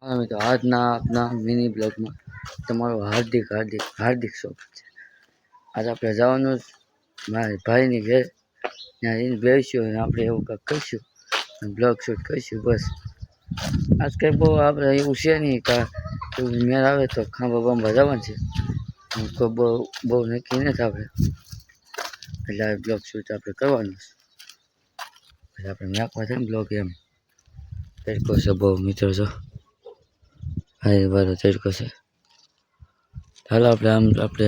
हाँ मित्रों, આજના આપના મિની બ્લોગમાં તમારું હાર્દિક હાર્દિક હાર્દિક સ્વાગત છે। આજ આપણે જવાનું મારા ભાઈની ઘેર, ત્યાં જઈને બેસીશું અને આપણે એવું કંઈક કરીશું, બ્લોગ શૂટ કરીશું બસ। આજ કંઈ બહુ આપણે એવું છે નહીં કે એવું મેળ આવે તો ખાંભા બાંભા જવાનું છે, કોઈ બહુ નક્કી નથી આપણે, એટલે આ બ્લોગ શૂટ આપણે કરવાનું છે। એટલે આપણે નાખવા છે ને બ્લોગ એમ તરીકો છે બહુ મિત્રો છો। હા બરાબર તરીકો છે। ચાલો આપણે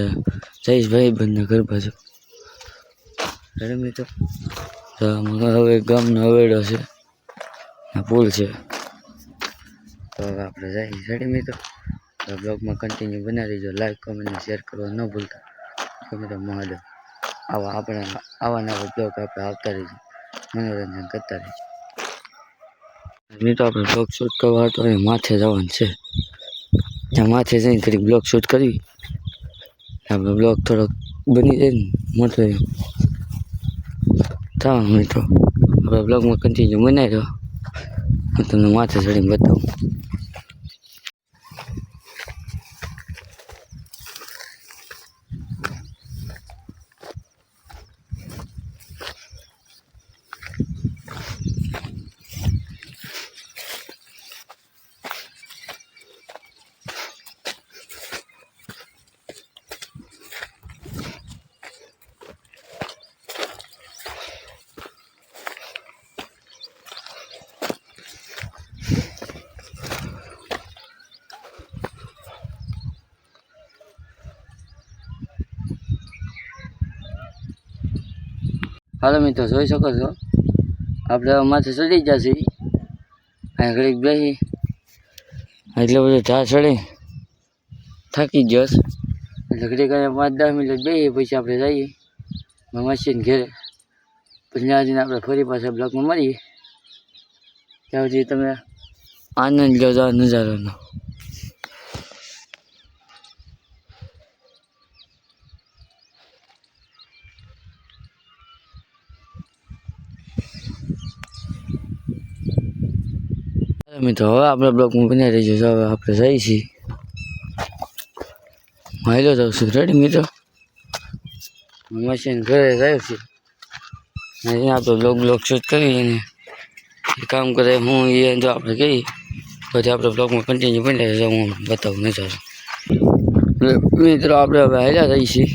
જઈશ ભાઈબંધના ઘર બાજુ અરે મિત્રો। તો હવે ગામનો હવેડો છે, આ પુલ છે, તો હવે આપણે જઈશ રેડી મિત્રો। તો બ્લોગમાં કન્ટિન્યુ બનાવી દેજો, લાઈક કોમેન્ટ અને શેર કરવા ન ભૂલતા। મિત્રો મહાદેવ, આવા નવા બ્લોગ આપણે આવતા રહીશું, મનોરંજન કરતા રહીશું। મિત્રો આપણે બ્લોગ શૂટ કરવા તો અહીં માથે જવાનું છે, ત્યાં માથે જઈને કરી બ્લોગ શૂટ કરવી, આપણે બ્લોગ થોડોક બની જાય ને મોટો થવા મિત્રો। આપણે બ્લોગમાં કન્ટિન્યુ બનાવી દો, હું તમને માથે ચડીને બતાવું। હાલો મિત્રો, જોઈ શકો છો આપણે માથે ચડી ગયા છીએ, અહીં ઘડીક બેસી એટલે બધું ઝાડ ચડી થાકી ગયો, એટલે ઘડીક અહીંયા 5-10 મિનિટ બેસી પછી આપણે જઈએ મશીન ઘેરે, પછી ત્યાં જઈને આપણે ફરી પાછા બ્લોકમાં મળીએ। ત્યાં સુધી તમે આનંદ લો આ નજારાનો। મિત્રો હવે આપણે બ્લોકમાં બનાવી રહીશું, તો હવે આપણે જઈએ છીએ, હાલો જાઉં છું રેડી મિત્રો। મશીન ઘરે જાય છે, અહીં આપણે બ્લોગ શૂટ કરી અને કામ કરે હું એ જો આપણે કહીએ પછી આપણે બ્લોગમાં કન્ટિન્યુ બનાવી રહીશું, હું બતાવું નજારો। મિત્રો આપણે હવે હાલ્યા રહીએ છીએ,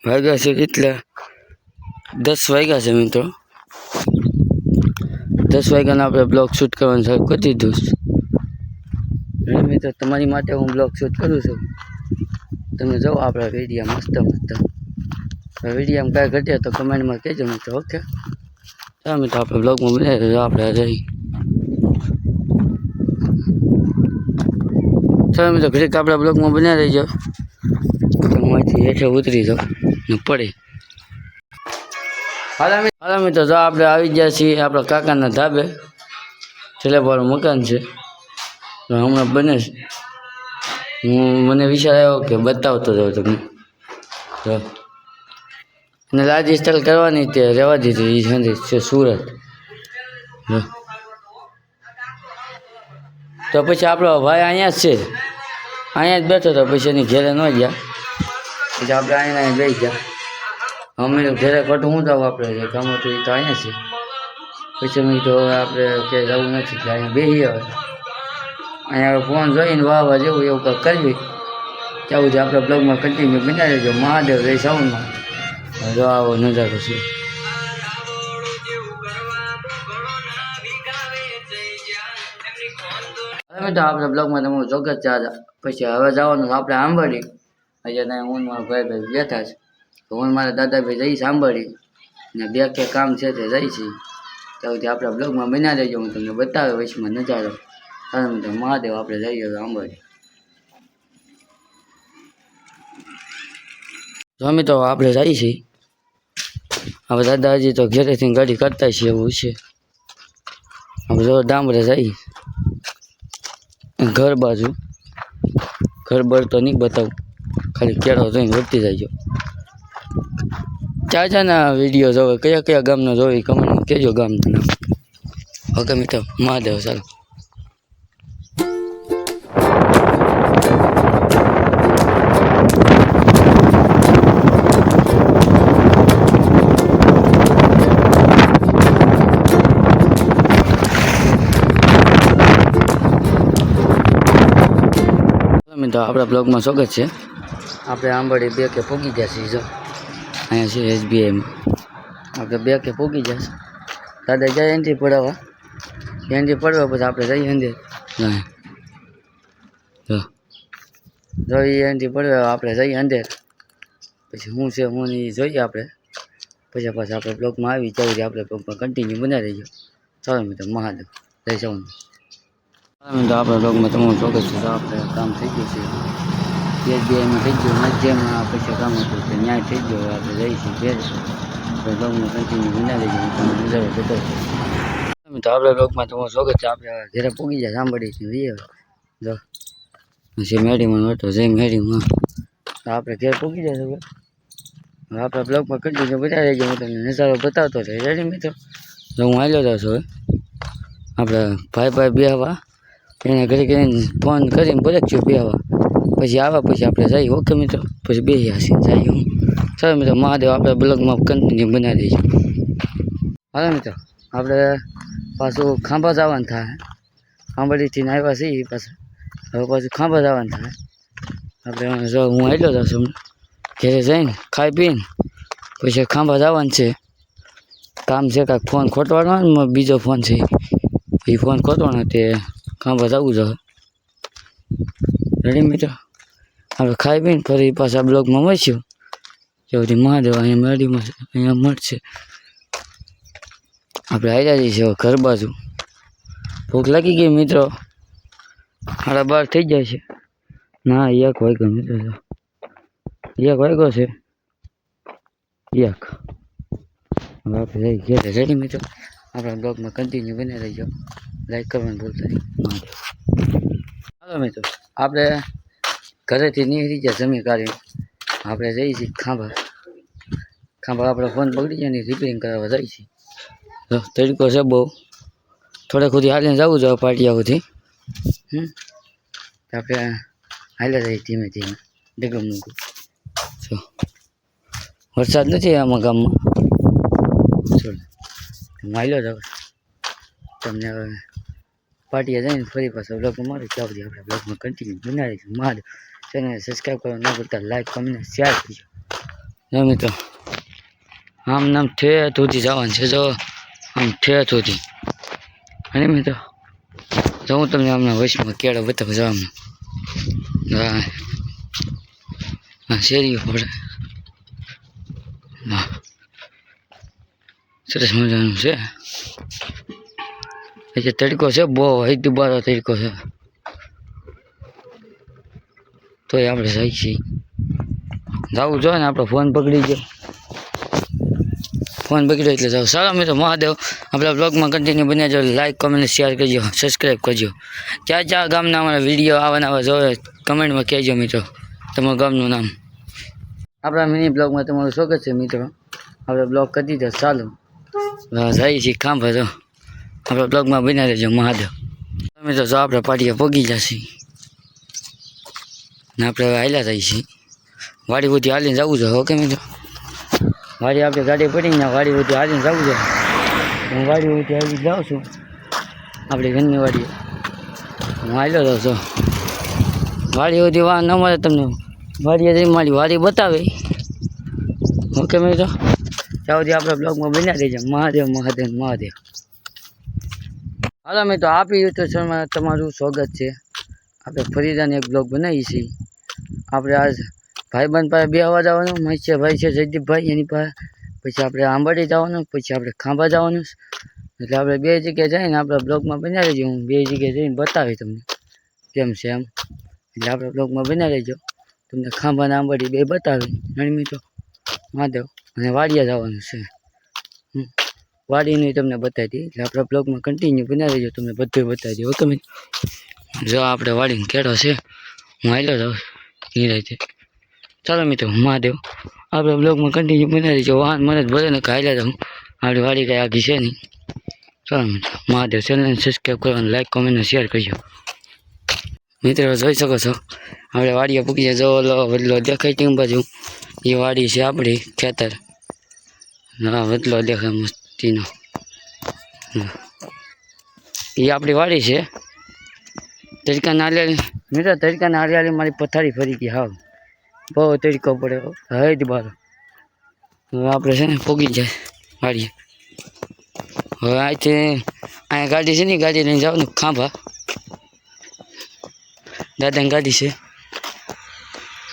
વાગ્યા છે કેટલા 10 વાગ્યા છે મિત્રો। 10 વાગ્યાનો આપણે બ્લોગ શૂટ કરવાનું ચાલુ કરી દીધું મિત્રો। તમારી માટે હું બ્લોગ શૂટ કરું છું, તમે જાઓ આપણા વિડીયો મસ્ત વિડીયોમાં કાંઈ ઘટે તો કમેન્ટમાં કહેજો મિત્રો, ઓકે। ચાલો મિત્રો આપણે બ્લોગમાં બનાવી આપણે જઈ, ચાલો મિત્રો ઘડીક આપણા બ્લોગમાં બનાવી રહીજો, માંથી હેઠે ઉતરી જાઓ ને પડે। હાલો મિત્રો, જો આપણે આવી ગયા છીએ આપણા કાકાના ધાબે, છેલ્લેવાળું મકાન છે, તો હમણાં બને છે, મને વિચાર આવ્યો કે બતાવતો જાઉં તમને, તો અને લાજ ઇન્સ્ટોલ કરવાની તે રહેવા દીધી, એ સંદેશ છે સુરત, તો પછી આપણો ભાઈ અહીંયા જ છે, અહીંયા જ બેઠો હતો, પછી એની ઘેરે ન ગયા, પછી આપણે અહીંયા બેસી ગયા, અમે ઘેરે ખોટું હું જાવ આપણે કામ હતું એ તો અહીંયા છે, પછી મેં તો આપણે કે જવું નથી કે અહીંયા બેસી આવે, અહીંયા ફોન જોઈને વાહ જેવું એવું કંઈક કરવી, ત્યાં સુધી આપણે બ્લોગમાં કન્ટિન્યુ બનાવી દેજો। મહાદેવ જય સાઉન્ડમાં જો આવો નજારો છે। હવે તો આપણે બ્લોગમાં તમારું ચોક્કસ ચાર્જ, પછી હવે જવાનું આપણે આંબરડી, અહીંયા હું મારા ભાઈ બેઠા છે, તો હું મારા દાદાભાઈ જઈશ આંબરડી ને 2 કે કામ છે તે જઈશ, ત્યાં સુધી આપણા બ્લોગમાં બનાવી દેજો, હું તમને બતાવે વચમાં નજારો। તો મહાદેવ આપણે જઈએ આંબરડી। તો મિત્રો આપણે જઈએ છીએ, હવે દાદાજી તો ઘેરેથી ગાડી કરતા છે એવું છે, આપણે જો ડામરે જઈએ ઘર બાજુ, ઘર બર તો નહીં બતાવું, ખાલી કેળો જોઈને વધતી જાય। ચાચાના વિડીયો જોવે, કયા કયા ગામનો જોવે કમેન્ટ કહેજો ગામનું નામ, ઓકે મિત્રો મહાદેવ ચાલો। મિત્રો આપણા બ્લોગમાં સ્વાગત છે. આપણે આંબડી 2 કે પૂગી જશે. જો અહીંયા છે SBIમાં આપણે 2 કે પૂગી જશે. દાદા જાય એન્ટ્રી પડાવવા, એન્ટ્રી પડવા પછી આપણે જઈએ અંદર. જો એ એન્ટ્રી પડવા આપણે જઈએ અંદર, પછી શું છે હું નહીં જોઈએ આપણે. પછી પાછા આપણે બ્લોગમાં આવી જવું, આપણે બ્લોગમાં કન્ટિન્યુ બનાવી રહીજો. ચાલો મિત્રો, મહાદેવ જય સૌને. મિત્રો આપણા બ્લોગમાં તમારું સ્વાગત છે. તો આપણે કામ થઈ ગયું છે, SBIમાં થઈ ગયું, મધ્યમાં પછી કામ હતું તો ન્યાય થઈ ગયો. આપણે જઈશું ઘેર, આપણે બ્લોગમાં કન્ટિન્યુ બનાવી રહીજો. તમને નજારો બતાવશે. મિત્રો આપણા બ્લોગમાં તમારું સ્વાગત છે. આપણે ઘરે પૂગી જાય સાંભળીશું રહીએ. જો પછી મેડીમાં હતો જઈ મેડીમાં, તો આપણે ઘેર પૂગી જાય. હવે આપણા બ્લોગમાં કન્ટિન્યુ બનાવી રહીજો. હું તમને નજારો બતાવતો રહે. રેડી મિત્રો? તો હું હાલ્યો જાઉં છું. હવે આપણે ભાઈ બેહવા એને ઘરે કરીને ફોન કરીને બોલાવ્યો બેહવા, પછી આવે પછી આપણે જઈએ. ઓકે મિત્રો, પછી બેસી હસી જઈએ. હું ચાલો મિત્રો, મહાદેવ આપણે બ્લોગમાં કન્ટિન્યુ બનાવી દઈશું. હાલો મિત્રો, આપણે પાછું ખાંભા જવાનું થાય. ખાંભાડીથી આવ્યા છીએ પાછું, હવે પાછું ખાંભા જવાનું થાય. આપણે જો હું આવેલો છું ઘરે જઈને ખાઈ પીને પછી ખાંભા જવાનું છે. કામ છે કાંઈક ફોન ખોટવાનો, બીજો ફોન છે એ ફોન ખોટવાનો, તે ખાંભા જવું જોઈએ. રેડી મિત્રો? આપણે ખાઈ પીને ફરી પાછા બ્લોગમાં મળશું. જેવડી મહાદેવ અહીંયા મેડીમાં અહીંયા મળશે. આપણે આવ્યા જઈશું ઘર બાજુ. ભૂખ લાગી ગઈ મિત્રો, 12:30 થઈ જાય છે. ના 1 વાગ્યો મિત્રો, 1 વાગ્યો છે. 1 હવે આપણે જઈ ઘેરે. રેડી મિત્રો? આપણા બ્લોગમાં કન્ટિન્યુ બની રહીજો. લાઈક કરવાનું ભૂલતા નહીં. હાલો મિત્રો, આપણે ઘરેથી નીકળી ગયા જમી કાઢીને. આપણે જઈએ છીએ ખાંભા. આપણે ફોન બગડી જાય ને રિપેરિંગ કરાવવા જઈએ છીએ. તડકો છે બહુ, થોડે સુધી હાલીને જવું જોઈએ પાટિયા સુધી. આપણે હાલ્યા જઈએ ધીમે ધીમે ડગમનું. જો વરસાદ નથી આમાં ગામમાં. હું હાલ્યો જાઉં તમને. હવે પાટિયા જઈને ફરી પાછા બ્લોગમાં મારું ત્યાં સુધી આપણે બ્લોગમાં કન્ટિન્યુ બનાવીશું. મહાદેવ. ચેનલ સબસ્ક્રાઈબ કરવા ના ભૂલતા, લાઈક કમેન્ટ શેર કરજો. જો મિત્રો, આમ નામ ઠેઠ સુધી જવાનું છે. જો આમ ઠેઠ સુધી. અને મિત્રો જો હું તમને હમણાં વોઇસમાં કેળો બતાવું જવાનું. હા શેરીઓ પડે. હા સરસ મજાનું છે. એટલે તડકો છે બહુ, હૈદુ બારો તડકો છે. તોય આપણે જઈએ છીએ. જવું જોઈએ ને, આપણો ફોન પકડી ગયો. ફોન બગડ્યો એટલે જાઓ. સારા મિત્રો, મહાદેવ આપણા બ્લોગમાં કન્ટિન્યુ બન્યા જો. લાઈક કમેન્ટ શેર કરજો, સબસ્ક્રાઈબ કરજો. ક્યાં ગામના અમારા વિડીયો આવવાના જોવે કમેન્ટમાં કહેજો મિત્રો તમારા ગામનું નામ. આપણા મિની બ્લોગમાં તમારું સ્વાગત છે મિત્રો. આપણે બ્લોગ કરી દીધો ચાલુ. જઈએ છીએ ખાંભા. જો આપણા બ્લોગમાં બન્યા રહેજો. મહાદેવ મિત્રો, જો આપણે પાટિયા પગી જશે ને આપણે હવે હાલ્યા જઈએ છીએ. વાડી બધી હાલીને જવું જોઈએ. ઓકે મિત્રો? વાડી આપણે ગાડી પડીને વાડી બધી હાલીને જવું જોઈએ. હું વાડી બધી હાલી જાઉં છું. આપણી ઘરની વાડીએ હું હાલ્યો જાઉં છું. વાડી બધી વાહ ન મળે તમને, વાડીએ જઈ મારી વાડી બતાવે. ઓકે મિત્રો? ત્યાં સુધી આપણે બ્લોગમાં બન્યા રહીએ. મહાદેવ મહાદેવ મહાદેવ. હાલો મિત્રો, આપણી યુટ્યુબ ચેનલમાં તમારું સ્વાગત છે. આપણે ફરીદાને એક બ્લોગ બનાવીએ છીએ. આપણે આજ ભાઈબંધ પાસે બેહવા જવાનું. મહેશભાઈ છે જયદીપભાઈ, એની પાસે. પછી આપણે આંબાડી જવાનું, પછી આપણે ખાંભા જવાનું. એટલે આપણે 2 જગ્યાએ જઈને આપણા બ્લોગમાં બનાવી રહીજો. હું 2 જગ્યાએ જઈને બતાવી તમને કેમ છે એમ. એટલે આપણે બ્લોગમાં બનાવી રહીજો. તમને ખાંભા અને આંબાડી 2 બતાવી. અને મિત્રો મહાદેવ અને વાડિયા જવાનું છે. વાડીનું તમને બતાવી દઈએ. એટલે આપણા બ્લોગમાં કન્ટિન્યુ બનાવી રહીજો. તમને બધું બતાવી દઈએ. ઓકે મિત્રો? જો આપણે વાડીને કેળો છે, હું હાલ્યો જાઉં નિરાંતે. ચાલો મિત્રો, મહાદેવ આપણે બ્લોગમાં કન્ટિન્યુ બનાવી દઈશું. વાહન મને જ ભલે ને હાલ્યા જાઉં. આપણી વાડી કાંઈ આગી છે નહીં. ચાલો મિત્રો, મહાદેવ. ચેનલને સબસ્ક્રાઈબ કરવાનું, લાઈક કમેન્ટ શેર કરજો. મિત્રો જોઈ શકો છો આપણે વાડીએ પૂકી જાય. જો ઓલો વડલો દેખાય ટીમ બાજુ, એ વાડી છે આપણી ખેતર. હા વડલો દેખાય મસ્તીનો, એ આપણી વાડી છે. તડકા નાલે મિત્રો તડકાને હરિયાળી મારી પથારી ફરી ગઈ હાવ બહુ તડકો પડે હવે જ બાર હવે આપણે છે ને પોગી જાય વાડીએ હવે અહીંથી અહીંયા ગાડી છે ને ગાડી લઈને જવાનું ખાંભા દાદાની ગાડી છે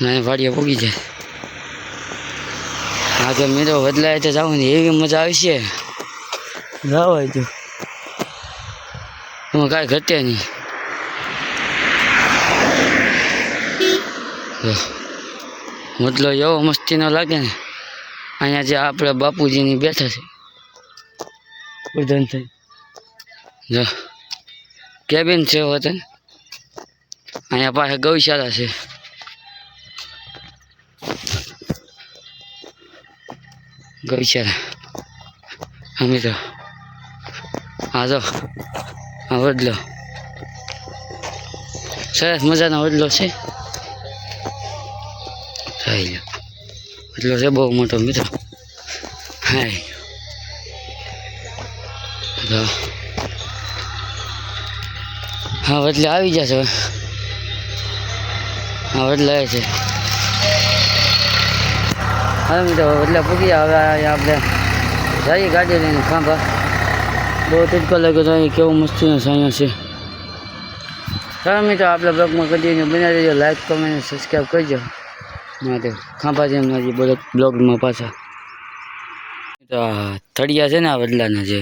ને વાડીએ પોગી જાય હા તો મિત્રો બદલાય તો જવાની એવી મજા આવશે જવાય તો એમાં કાંઈ ઘટે નહીં મતલબ એવો મસ્તીનો લાગે ને અહીંયા જે આપણે બાપુજીની બેઠા છે ઉધન થઈ જો કેબિન છે વતન અહીંયા પાસે ગૌશાળા છે ગૌશાળા અમે તો હા જો આ વડલો સરસ મજાનો વડલો છે વડલો છે બહુ મોટો મિત્રો હાય હા વડલે આવી જશે હા વડલે છે હા મિત્રો વડલે પૂગી હવે આપણે જઈએ ગાડી લઈને ખાંભા બહુ તડકો લાગ્યો તો અહીં કેવું મસ્તીનો સાયા છે ચાલો મિત્રો આપણે બ્લોગમાં કન્ટિન્યુ બનાવી દેજો લાઈક કમેન્ટ સબસ્ક્રાઈબ કરજો માટે ખાંભા જેમ હજી બોલો બ્લોગમાં પાછા થળિયા છે ને આ વડલાના જે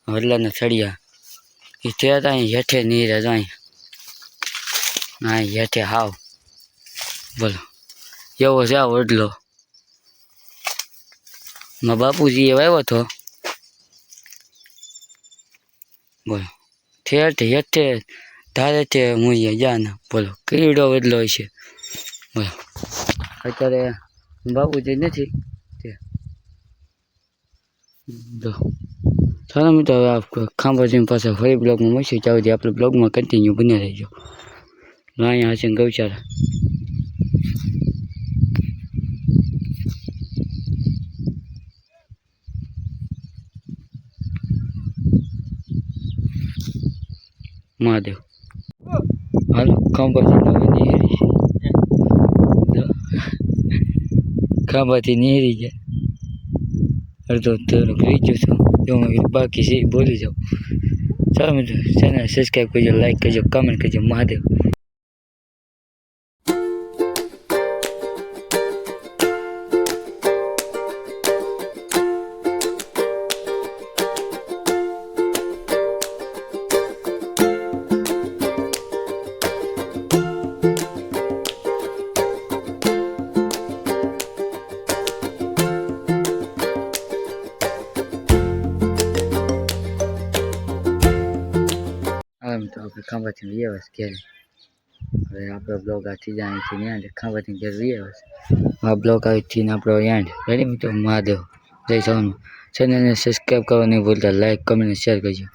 વડલાના થળિયા એ ત્યાં અહીં હેઠે નહીં રહે અહીં હા હેઠે હાવ બોલો એવો છે આ વડલો મારા બાપુજીએ વાવ્યો હતો બોલો ઠેઠ હેઠે ધારે તે મૂળીએ જાના બોલો કીડો વડલો હોય છે બોલો અત્યારે બાપુજી નથી તે ચાલો મિત્રો હવે ખાંભા જેમ પાછા ફરી બ્લોગમાં મળશું ત્યાં સુધી આપણે બ્લોગમાં કન્ટિન્યુ બની રહીજો અહીંયા હશે ગૌશાળા મહાદેવ હાલો ખાંભાથી નિહરી ખાંભાથી નિહરી જાય અડધો થોડુંક રહી ગયું છું જો બાકી છે બોલી જાઉં ચાલો મિત્રો ચેનલ સબસ્ક્રાઈબ કરજો લાઈક કરજો કમેન્ટ કરજો મહાદેવ તો આપણે ખાંભાથી વ્યવસ ઘેર હવે આપણો બ્લોગ આથી જ અહીંથી એન્ડ ખાંભાથી ઘેર વ્યવસ આ બ્લોગ અહીંથી આપણો એન્ડ રેડી મિત્રો મહાદેવ જય સોનું ચેનલને સબસ્ક્રાઈબ કરવાનું નહીં ભૂલતા લાઈક કમેન્ટ શેર કરજો